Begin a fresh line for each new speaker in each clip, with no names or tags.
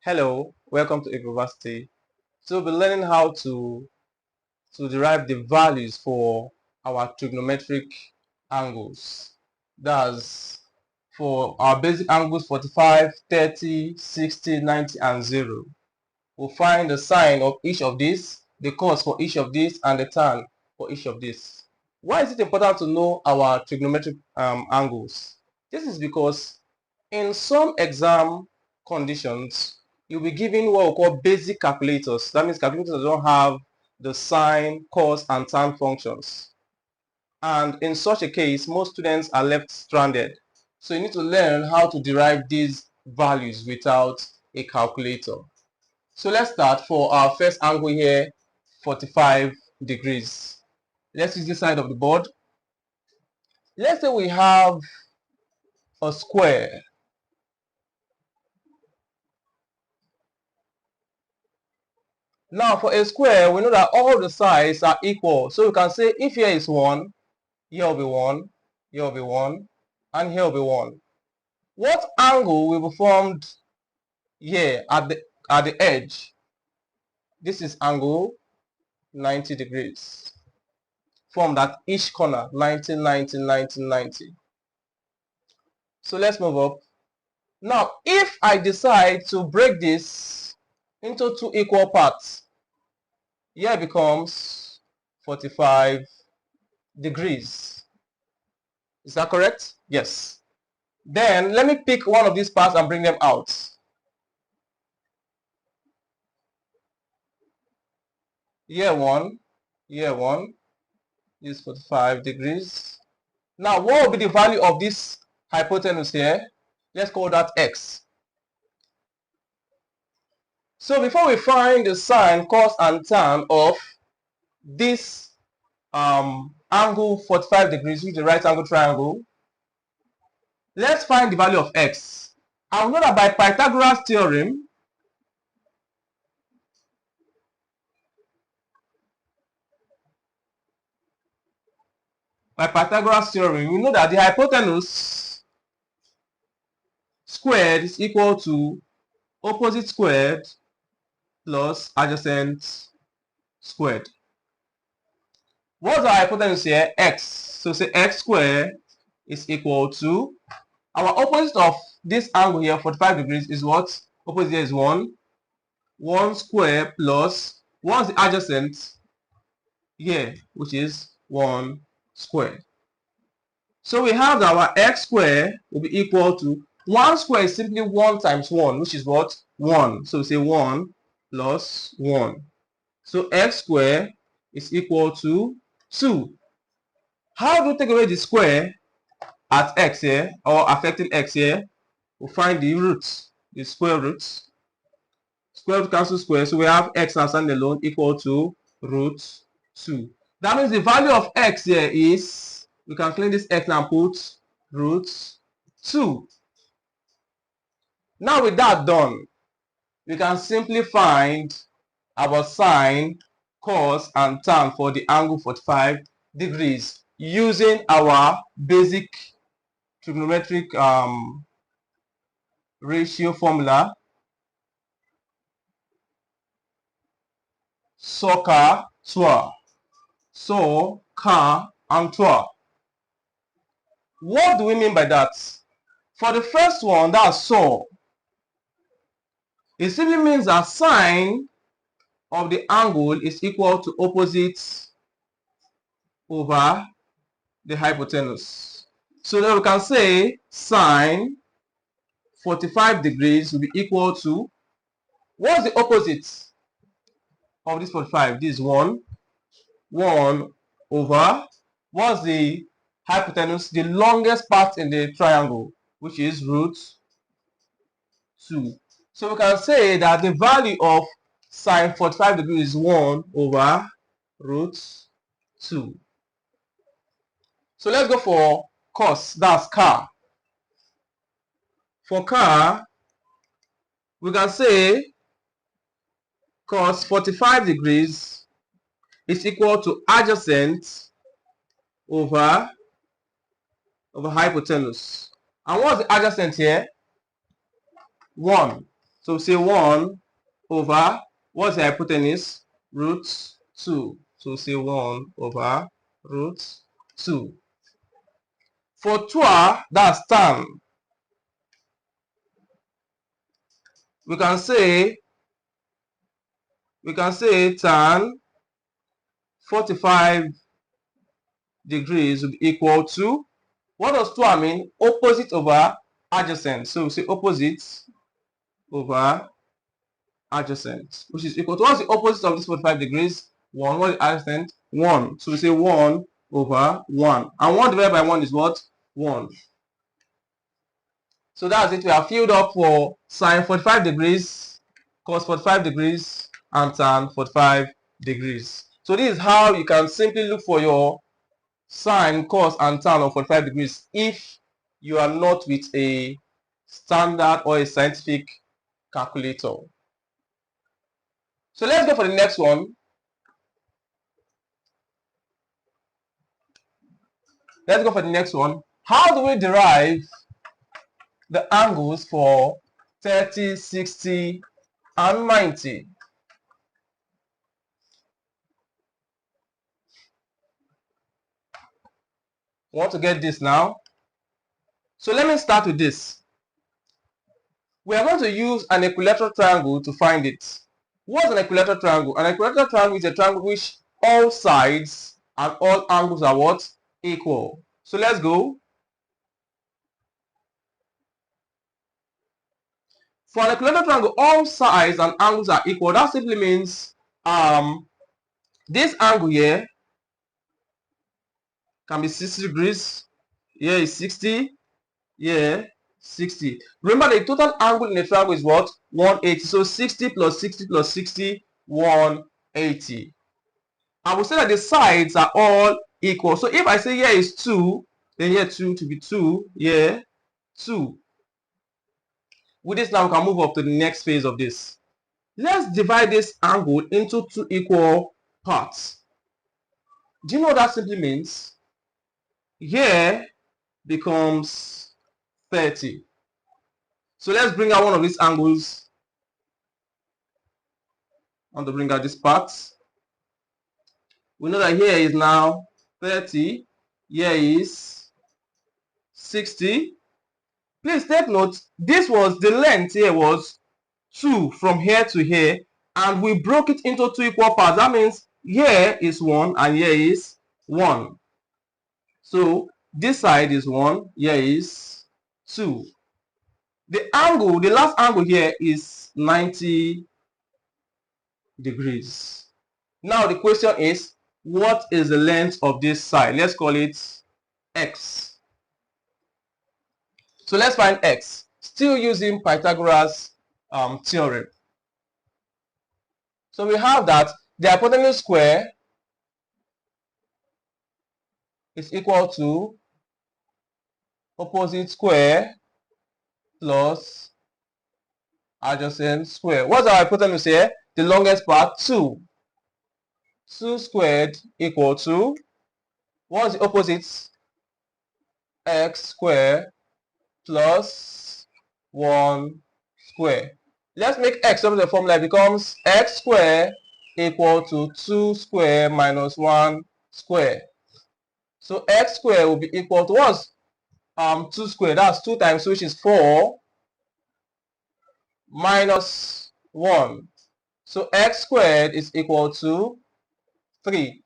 Hello, welcome to University. So we'll be learning how to derive the values for our trigonometric angles. That's for our basic angles 45, 30, 60, 90, and 0. We'll find the sine of each of these, the cos for each of these, and the tan for each of these. Why is it important to know our trigonometric angles? This is because in some exam conditions, you'll be given what we call basic calculators. That means calculators that don't have the sine, cos, and tan functions. And in such a case, most students are left stranded. So you need to learn how to derive these values without a calculator. So let's start for our first angle here, 45 degrees. Let's use this side of the board. Let's say we have a square. Now for a square, we know that all the sides are equal. So we can say if here is 1, here will be 1, here will be 1, and here will be 1. What angle will be formed here at the edge? This is angle 90 degrees. Formed at each corner, 90, 90, 90, 90. So let's move up. Now, if I decide to break this into two equal parts, here becomes 45 degrees. Is that correct? Yes. Then let me pick one of these parts and bring them out. Here 1, here 1, this is 45 degrees. Now, what will be the value of this hypotenuse here? Let's call that x. So before we find the sine, cos, and tan of this angle 45 degrees, which is the right angle triangle, let's find the value of x. I know that by Pythagoras theorem, we know that the hypotenuse squared is equal to opposite squared plus adjacent squared. What's our hypotenuse here? X. So say x squared is equal to, our opposite of this angle here, 45 degrees, is what? Opposite here is 1. 1 square plus, what's the adjacent here, which is 1 square. So we have that our x square will be equal to, 1 square is simply 1 times 1, which is what? 1. So we say 1 plus 1. So x square is equal to 2. How do we take away the square at x here, or affecting x here? We'll find the roots, the square roots. Square root cancel square, so we have x and stand alone equal to root 2. That means the value of x here is, we can clean this x and put root 2. Now with that done, we can simply find our sine, cos, and tan for the angle 45 degrees using our basic trigonometric ratio formula. Soka, twa. So, ka, and twa. What do we mean by that? For the first one, that's so. It simply means that sine of the angle is equal to opposite over the hypotenuse. So then we can say sine 45 degrees will be equal to, what's the opposite of this 45? This is 1. 1 over, what's the hypotenuse? The longest part in the triangle, which is root 2. So we can say that the value of sine 45 degrees is 1 over root 2. So let's go for cos, that's ka. For ka, we can say cos 45 degrees is equal to adjacent over hypotenuse. And what's the adjacent here? 1. So say 1 over, what's the hypotenuse? Root 2. So say 1 over root 2. For 2, that's tan. We can say tan 45 degrees will be equal to, what does 2 mean? Opposite over adjacent. So we say opposite over adjacent, which is equal to, what's the opposite of this 45 degrees? 1. What is adjacent? 1. So we say 1 over 1. And 1 divided by 1 is what? 1. So that's it. We have filled up for sine 45 degrees, cos 45 degrees, and tan 45 degrees. So this is how you can simply look for your sine, cos, and tan of 45 degrees if you are not with a standard or a scientific calculator. So let's go for the next one. How do we derive the angles for 30, 60, and 90? Want to get this now? So let me start with this. We are going to use an equilateral triangle to find it. What's an equilateral triangle? An equilateral triangle is a triangle which all sides and all angles are what? Equal. So let's go. For an equilateral triangle, all sides and angles are equal. That simply means this angle here can be 60 degrees. Here is 60. Here 60. Remember, the total angle in a triangle is what? 180. So 60 plus 60 plus 60, 180. I will say that the sides are all equal. So if I say here is 2, then here 2 to be 2, here 2. With this now, we can move up to the next phase of this. Let's divide this angle into 2 equal parts. Do you know what that simply means? Here becomes 30. So let's bring out one of these angles. I want to bring out this part. We know that here is now 30. Here is 60. Please take note, this was the length here was 2 from here to here, and we broke it into 2 equal parts. That means here is 1 and here is 1. So this side is 1, here is 2. The angle, the last angle here is 90 degrees. Now the question is, what is the length of this side? Let's call it x. So let's find x, still using Pythagoras theorem. So we have that the hypotenuse square is equal to opposite square plus adjacent square. What's our hypotenuse here? The longest part, 2. 2 squared equal to, what's the opposite? X squared plus 1 square. Let's make x over the formula. It becomes x squared equal to 2 square minus 1 square. So x squared will be equal to what's 2 squared? That's 2 times 2, which is 4 minus 1. So x squared is equal to 3.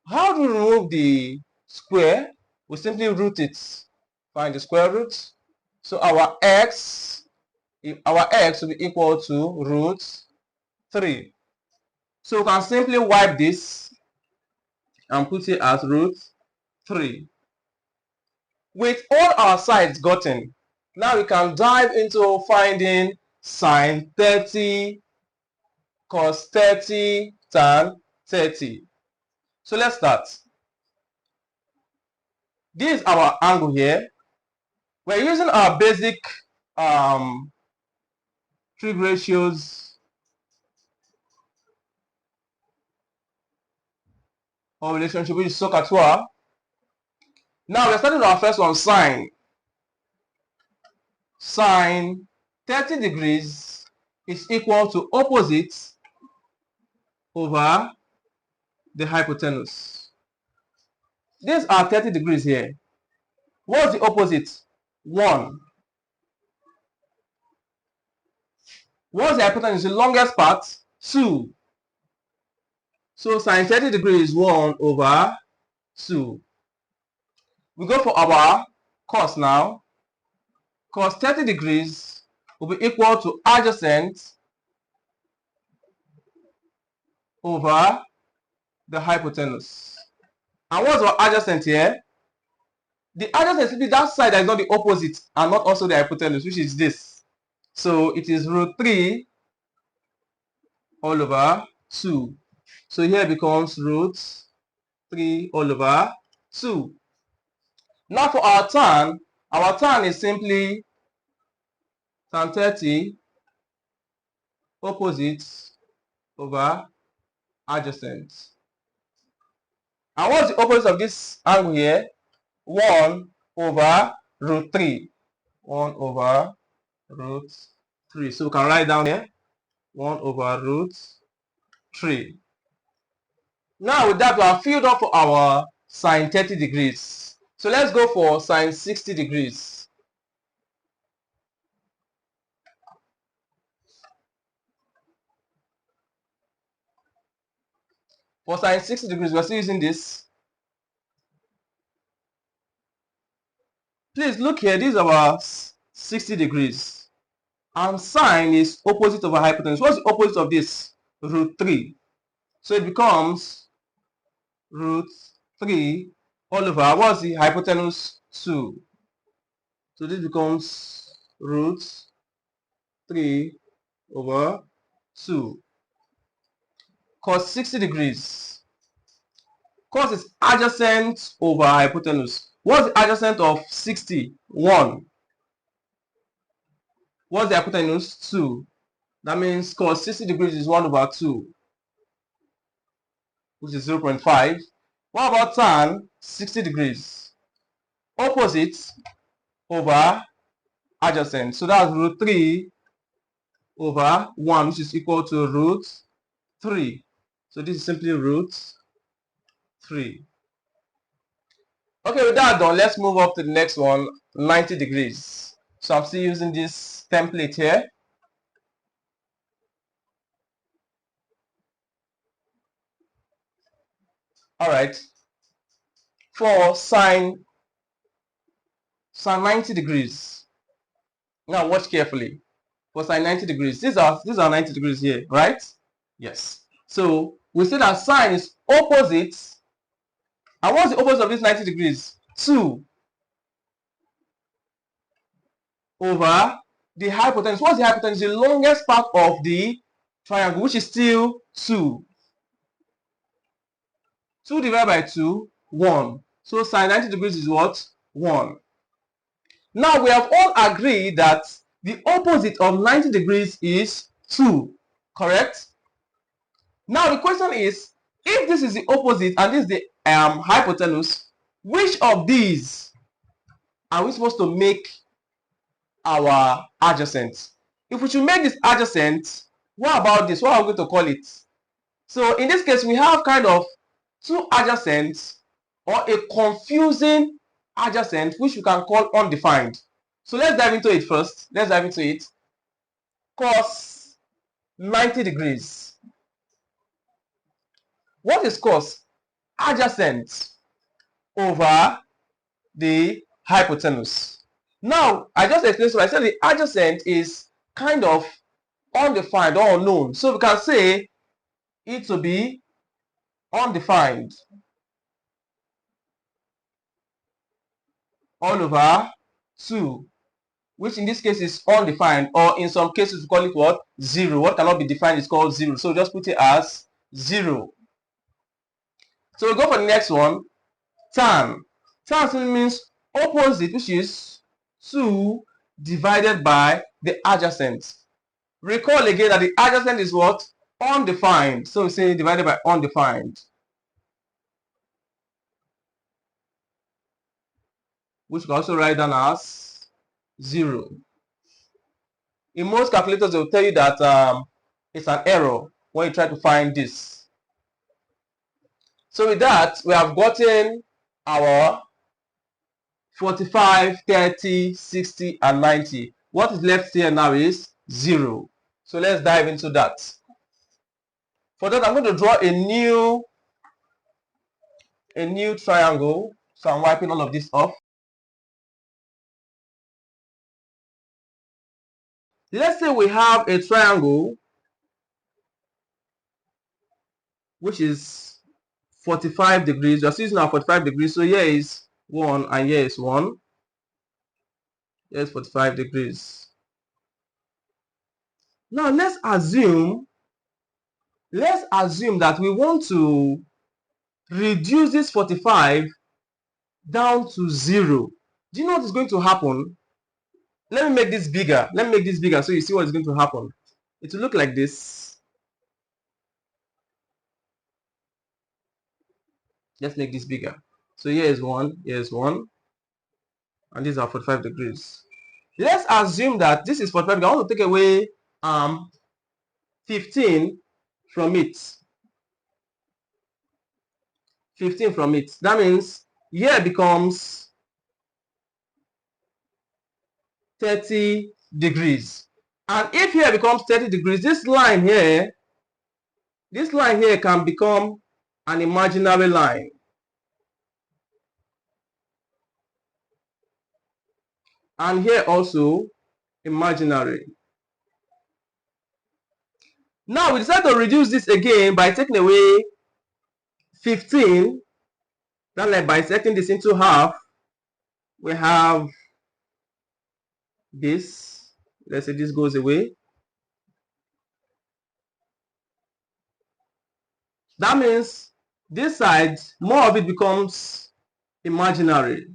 How do we remove the square? We simply root it. Find the square root. So our x will be equal to root 3. So we can simply wipe this and put it as root 3. With all our sides gotten, now we can dive into finding sine 30, cos 30, tan 30. So let's start. This is our angle here. We're using our basic trig ratios or relationship, which is SOHCAHTOA. Now we're starting with our first one, sine. Sine 30 degrees is equal to opposite over the hypotenuse. These are 30 degrees here. What's the opposite? 1. What's the hypotenuse? The longest part? 2. So sine 30 degrees is 1 over 2. We go for our cos now. Cos 30 degrees will be equal to adjacent over the hypotenuse. And what's our adjacent here? The adjacent will be that side that is not the opposite and not also the hypotenuse, which is this. So it is root 3 all over 2. So here becomes root 3 all over 2. Now for our tan is simply tan 30 opposite over adjacent. And what's the opposite of this angle here? 1 over root 3. 1 over root 3. So we can write down here 1 over root 3. Now with that, we have filled up for our sine 30 degrees. So let's go for sine 60 degrees. For sine 60 degrees, we're still using this. Please look here, this is our 60 degrees. And sine is opposite over hypotenuse. What's the opposite of this? Root 3. So it becomes root 3 all over, what's the hypotenuse? 2. So this becomes root 3 over 2. Cos 60 degrees. Cos is adjacent over hypotenuse. What's the adjacent of 60? 1. What's the hypotenuse? 2. That means cos 60 degrees is 1 over 2, which is 0.5. What about tan 60 degrees? Opposite over adjacent. So that's root 3 over 1, which is equal to root 3. So this is simply root 3. Okay, with that done, let's move up to the next one, 90 degrees. So I'm still using this template here. All right. For sine 90 degrees. Now watch carefully. For sine 90 degrees, these are 90 degrees here, right? Yes. So we say that sine is opposite. And what's the opposite of this 90 degrees? 2 over the hypotenuse. What's the hypotenuse? The longest part of the triangle, which is still 2. 2 divided by 2, 1. So sine 90 degrees is what? 1. Now we have all agreed that the opposite of 90 degrees is 2. Correct? Now the question is, if this is the opposite and this is the hypotenuse, which of these are we supposed to make our adjacent? If we should make this adjacent, what about this? What are we going to call it? So in this case, we have kind of two adjacents or a confusing adjacent, which we can call undefined. So let's dive into it first. Let's dive into it. Cos 90 degrees. What is cos? Adjacent over the hypotenuse. Now, I just explained, so I said the adjacent is kind of undefined or unknown. So we can say it to be undefined all over 2, which in this case is undefined, or in some cases we call it what? 0. What cannot be defined is called 0. So just put it as 0. So we go for the next one, tan. Tan simply means opposite, which is 2 divided by the adjacent. Recall again that the adjacent is what? Undefined. So we say divided by undefined, which we can also write down as 0. in most calculators, they will tell you that it's an error when you try to find this. So with that, we have gotten our 45, 30, 60, and 90. What is left here now is 0. So let's dive into that. For that, I'm going to draw a new triangle. So I'm wiping all of this off. Let's say we have a triangle which is 45 degrees. We're using our 45 degrees. So here is 1 and here is 1. Here's 45 degrees. Now let's assume that we want to reduce this 45 down to 0. Do you know what is going to happen? Let me make this bigger. So you see what is going to happen. It will look like this. Let's make this bigger. So here is 1, here is 1, and these are 45 degrees. Let's assume that this is 45 degrees. I want to take away 15 from it. 15 from it. That means here becomes 30 degrees. And if here becomes 30 degrees, this line here can become an imaginary line. And here also imaginary. Now we decide to reduce this again by taking away 15. Then like bisecting this into half, we have this. Let's say this goes away. That means this side, more of it becomes imaginary.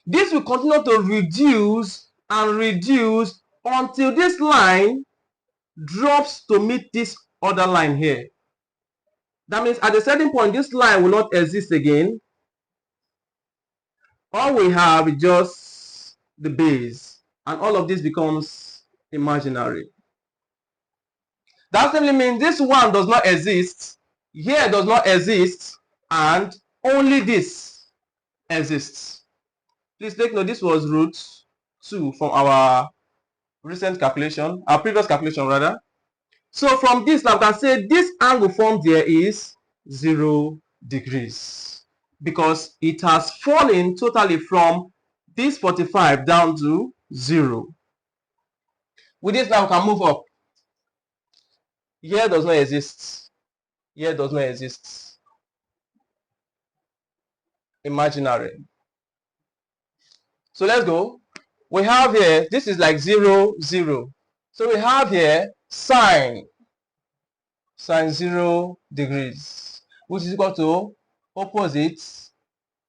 This will continue to reduce and reduce until this line drops to meet this other line here. That means at a certain point, this line will not exist again. All we have is just the base, and all of this becomes imaginary. That simply means this one does not exist, here does not exist, and only this exists. Please take note, this was root 2 from our recent calculation, our previous calculation rather. So from this now we can say this angle formed here is 0 degrees because it has fallen totally from this 45 down to 0. With this now we can move up. Here does not exist. Here does not exist. Imaginary. So let's go. We have here, this is like 0, 0. So we have here sine 0 degrees, which is equal to opposite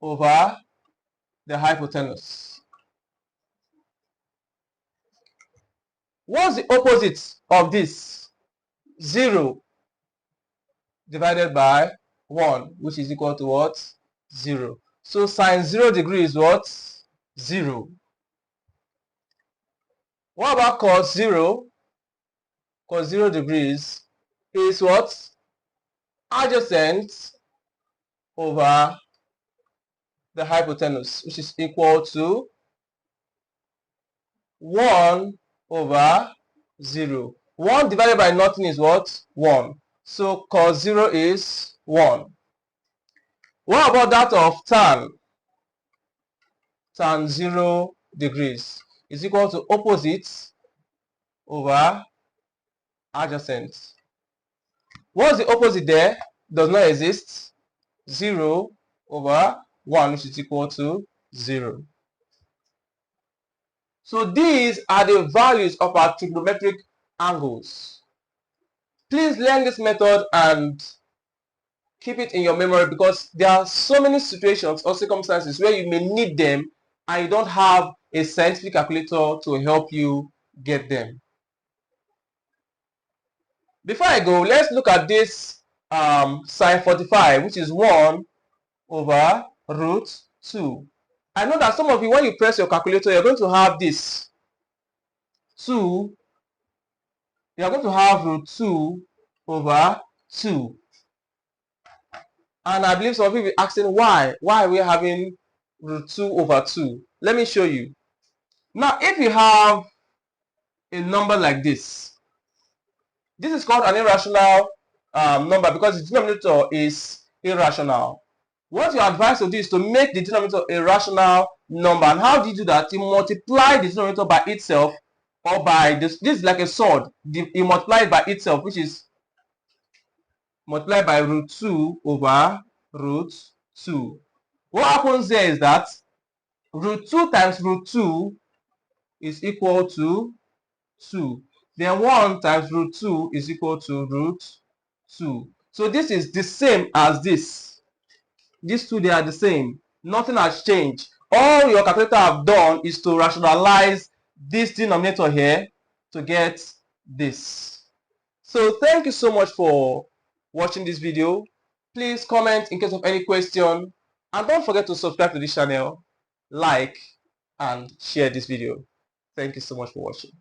over the hypotenuse. What's the opposite of this? 0 divided by 1, which is equal to what? 0. So sine 0 degrees is what? 0. What about cos 0? Cos 0 degrees is what? Adjacent over the hypotenuse, which is equal to 1 over 0. 1 divided by nothing is what? 1. So cos 0 is 1. What about that of tan? Tan 0 degrees is equal to opposite over adjacent. What's the opposite there? Does not exist. 0 over 1, which is equal to 0. So these are the values of our trigonometric angles. Please learn this method and keep it in your memory because there are so many situations or circumstances where you may need them and you don't have a scientific calculator to help you get them. Before I go, let's look at this sine 45, which is 1 over root 2. I know that some of you, when you press your calculator, you're going to have this. 2, you are going to have root 2 over 2. And I believe some people will be asking why are we having root 2 over 2? Let me show you. Now, if you have a number like this is called an irrational number because the denominator is irrational. What you're advised to do is to make the denominator a rational number. And how do you do that? You multiply the denominator by itself, or by this. This is like a sword. You multiply it by itself, which is multiplied by root 2 over root 2. What happens there is that root 2 times root 2 is equal to 2. Then 1 times root 2 is equal to root 2. So this is the same as this. These two, they are the same. Nothing has changed. All your calculator have done is to rationalize this denominator here to get this. So thank you so much for watching this video. Please comment in case of any question. And don't forget to subscribe to this channel, like, and share this video. Thank you so much for watching.